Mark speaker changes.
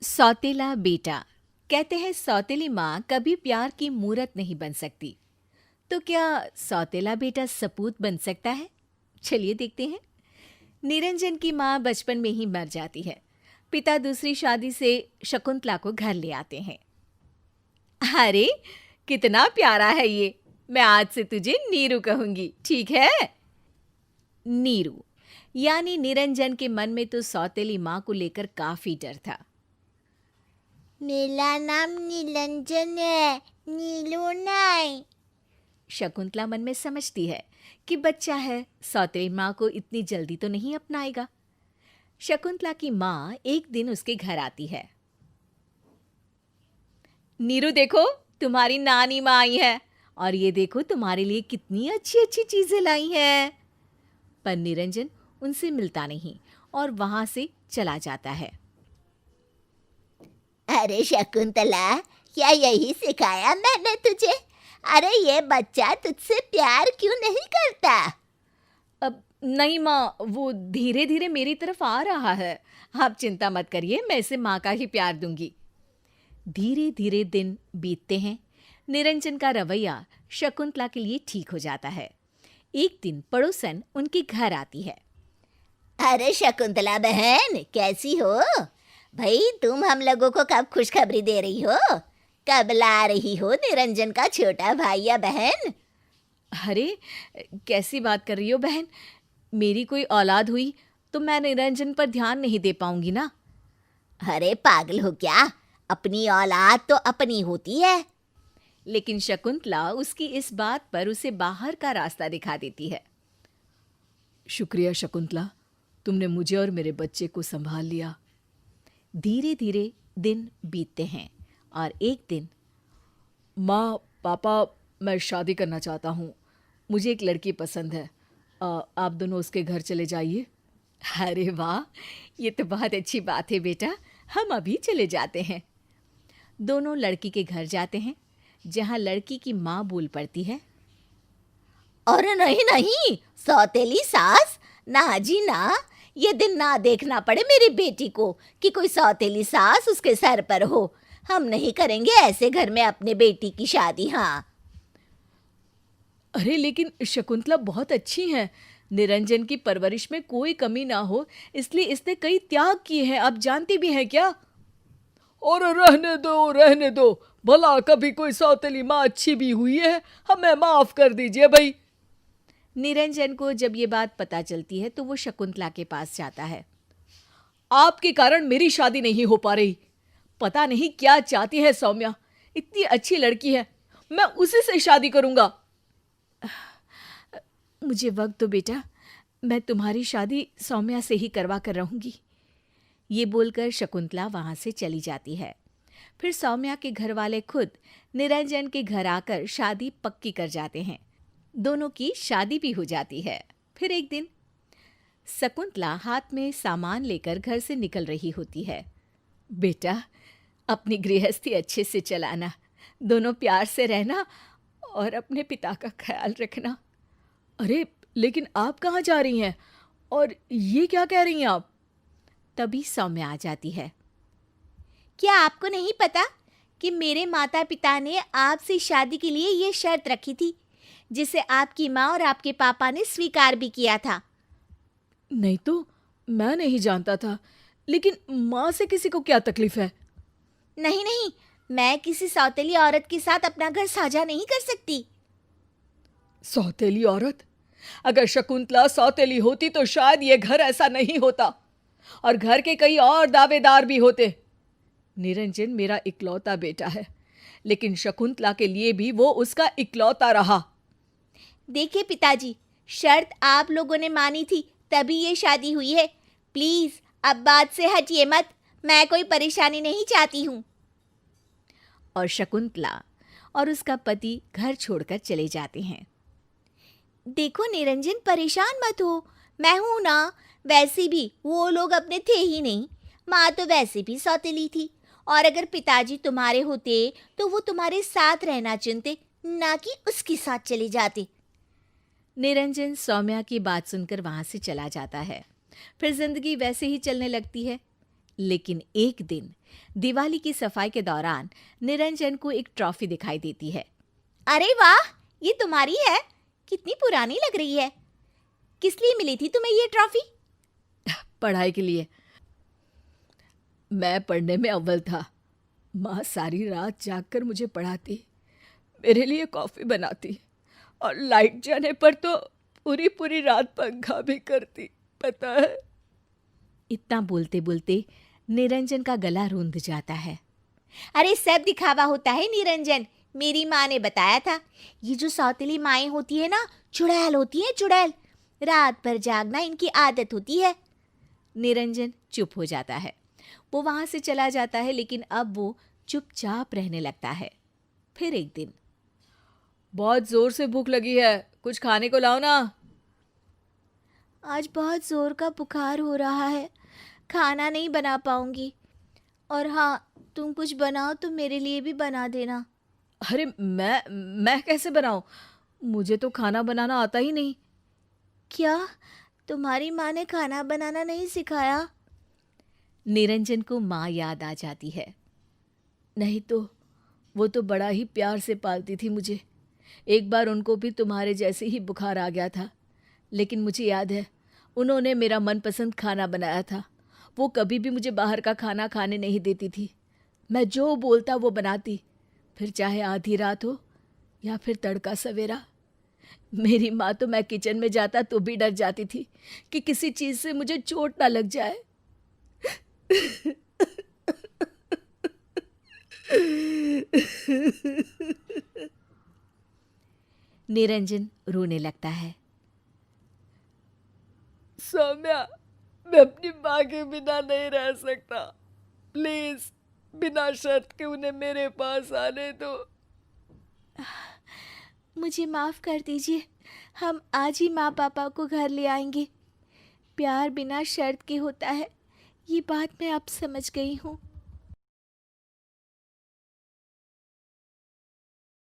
Speaker 1: सौतेला बेटा। कहते हैं सौतेली माँ कभी प्यार की मूरत नहीं बन सकती। तो क्या सौतेला बेटा सपूत बन सकता है? चलिए देखते हैं। निरंजन की माँ बचपन में ही मर जाती है। पिता दूसरी शादी से शकुंतला को घर ले आते हैं। अरे, कितना प्यारा है ये। मैं आज से तुझे नीरू कहूंगी, ठीक है? नीरू यानी निरंजन के मन में तो सौतेली माँ को लेकर काफी डर था।
Speaker 2: मेरा नाम निरंजन है, नीलू नहीं।
Speaker 1: शकुंतला मन में समझती है कि बच्चा है, सौतेली माँ को इतनी जल्दी तो नहीं अपनाएगा। शकुंतला की माँ एक दिन उसके घर आती है। नीरू देखो, तुम्हारी नानी माँ आई है और ये देखो तुम्हारे लिए कितनी अच्छी अच्छी चीजें लाई हैं। पर निरंजन उनसे मिलता नहीं और वहां से चला जाता है।
Speaker 2: अरे शकुंतला, क्या यही सिखाया मैंने तुझे? अरे ये बच्चा तुझसे प्यार क्यों नहीं करता?
Speaker 1: अब नहीं माँ, वो धीरे धीरे मेरी तरफ आ रहा है। आप चिंता मत करिए, मैं इसे माँ का ही प्यार दूंगी। धीरे धीरे दिन बीतते हैं। निरंजन का रवैया शकुंतला के लिए ठीक हो जाता है। एक दिन पड़ोसन उनके घर आती है।
Speaker 2: अरे शकुंतला बहन, कैसी हो? भाई तुम हम लोगों को कब खुशखबरी दे रही हो? कब ला रही हो निरंजन का छोटा भाई या बहन?
Speaker 1: अरे, कैसी बात कर रही हो बहन? मेरी कोई औलाद हुई तो मैं निरंजन पर ध्यान नहीं दे पाऊंगी ना।
Speaker 2: अरे पागल हो क्या? अपनी औलाद तो अपनी होती है।
Speaker 1: लेकिन शकुंतला उसकी इस बात पर उसे बाहर का रास्ता दिखा देती है। शुक्रिया शकुंतला, तुमने मुझे और मेरे बच्चे को संभाल लिया। धीरे धीरे दिन बीतते हैं और एक दिन, माँ पापा, मैं शादी करना चाहता हूँ। मुझे एक लड़की पसंद है। आप दोनों उसके घर चले जाइए। अरे वाह, ये तो बहुत अच्छी बात है बेटा, हम अभी चले जाते हैं। दोनों लड़की के घर जाते हैं, जहाँ लड़की की माँ बोल पड़ती है।
Speaker 2: अरे नहीं नहीं, सौतेली सास, ना जी ना। ये दिन ना देखना पड़े मेरी बेटी को कि कोई सौतेली सास उसके सर पर हो। हम नहीं करेंगे ऐसे घर में अपने बेटी की शादी। हाँ,
Speaker 1: अरे लेकिन शकुंतला बहुत अच्छी हैं। निरंजन की परवरिश में कोई कमी ना हो, इसलिए इसने कई त्याग किए हैं। आप जानती भी हैं क्या? और रहने दो, भला कभी कोई सौतेली माँ अच्छी भी हुई है? हमें माफ कर दीजिए भाई। निरंजन को जब ये बात पता चलती है तो वो शकुंतला के पास जाता है। आपके कारण मेरी शादी नहीं हो पा रही। पता नहीं क्या चाहती है सौम्या। इतनी अच्छी लड़की है, मैं उसी से शादी करूंगा। मुझे वक्त दो बेटा, मैं तुम्हारी शादी सौम्या से ही करवा कर रहूंगी। ये बोलकर शकुंतला वहां से चली जाती है। फिर सौम्या के घर वाले खुद निरंजन के घर आकर शादी पक्की कर जाते हैं। दोनों की शादी भी हो जाती है। फिर एक दिन शकुंतला हाथ में सामान लेकर घर से निकल रही होती है। बेटा, अपनी गृहस्थी अच्छे से चलाना, दोनों प्यार से रहना और अपने पिता का ख्याल रखना। अरे लेकिन आप कहाँ जा रही हैं? और ये क्या कह रही हैं आप? तभी सौम्या आ जाती है।
Speaker 2: क्या आपको नहीं पता कि मेरे माता पिता ने आपसे शादी के लिए ये शर्त रखी थी, जिसे आपकी माँ और आपके पापा ने स्वीकार भी किया था?
Speaker 1: नहीं तो, मैं नहीं जानता था। लेकिन माँ से किसी को क्या तकलीफ है?
Speaker 2: नहीं नहीं, मैं किसी सौतेली औरत के साथ अपना घर साझा नहीं कर सकती।
Speaker 1: सौतेली औरत? अगर शकुंतला सौतेली होती तो शायद ये घर ऐसा नहीं होता और घर के कई और दावेदार भी होते। निरंजन मेरा इकलौता बेटा है, लेकिन शकुंतला के लिए भी वो उसका इकलौता रहा।
Speaker 2: देखिए पिताजी, शर्त आप लोगों ने मानी थी तभी ये शादी हुई है। प्लीज अब बात से हटिए मत, मैं कोई परेशानी नहीं चाहती हूँ।
Speaker 1: और शकुंतला और उसका पति घर छोड़कर चले जाते हैं।
Speaker 2: देखो निरंजन, परेशान मत हो, मैं हूं ना। वैसे भी वो लोग अपने थे ही नहीं। माँ तो वैसे भी सौतेली थी, और अगर पिताजी तुम्हारे होते तो वो तुम्हारे साथ रहना चुनते, ना कि उसके साथ चले जाते।
Speaker 1: निरंजन सौम्या की बात सुनकर वहां से चला जाता है। फिर जिंदगी वैसे ही चलने लगती है। लेकिन एक दिन दिवाली की सफाई के दौरान निरंजन को एक ट्रॉफी दिखाई देती है।
Speaker 2: अरे वाह, ये तुम्हारी है? कितनी पुरानी लग रही है। किस लिए मिली थी तुम्हें ये ट्रॉफी?
Speaker 1: पढ़ाई के लिए। मैं पढ़ने में अव्वल था। माँ सारी रात जागकर मुझे पढ़ाती, मेरे लिए कॉफ़ी बनाती और लाइट जाने पर तो पूरी पूरी रात पंखा भी करती, पता है। इतना बोलते बोलते निरंजन का गला रूंध जाता है।
Speaker 2: अरे सब दिखावा होता है निरंजन, मेरी माँ ने बताया था। ये जो सौतेली माएँ होती है ना, चुड़ैल होती है, चुड़ैल। रात भर जागना इनकी आदत होती है।
Speaker 1: निरंजन चुप हो जाता है। वो वहाँ से चला जाता है, लेकिन अब वो चुपचाप रहने लगता है। फिर एक दिन, बहुत जोर से भूख लगी है, कुछ खाने को लाओ ना।
Speaker 2: आज बहुत जोर का बुखार हो रहा है, खाना नहीं बना पाऊंगी। और हाँ, तुम कुछ बनाओ तो मेरे लिए भी बना देना।
Speaker 1: अरे मैं कैसे बनाऊं? मुझे तो खाना बनाना आता ही नहीं।
Speaker 2: क्या तुम्हारी माँ ने खाना बनाना नहीं सिखाया?
Speaker 1: निरंजन को माँ याद आ जाती है। नहीं तो वो तो बड़ा ही प्यार से पालती थी मुझे। एक बार उनको भी तुम्हारे जैसे ही बुखार आ गया था, लेकिन मुझे याद है उन्होंने मेरा मनपसंद खाना बनाया था। वो कभी भी मुझे बाहर का खाना खाने नहीं देती थी। मैं जो बोलता वो बनाती, फिर चाहे आधी रात हो या फिर तड़का सवेरा। मेरी माँ तो मैं किचन में जाता तो भी डर जाती थी कि किसी चीज़ से मुझे चोट ना लग जाए। निरंजन रोने लगता है। सौम्या, मैं अपनी माँ के बिना नहीं रह सकता। प्लीज बिना शर्त के उन्हें मेरे पास आने दो।
Speaker 2: मुझे माफ़ कर दीजिए, हम आज ही माँ पापा को घर ले आएंगे। प्यार बिना शर्त के होता है, ये बात मैं अब समझ गई हूँ।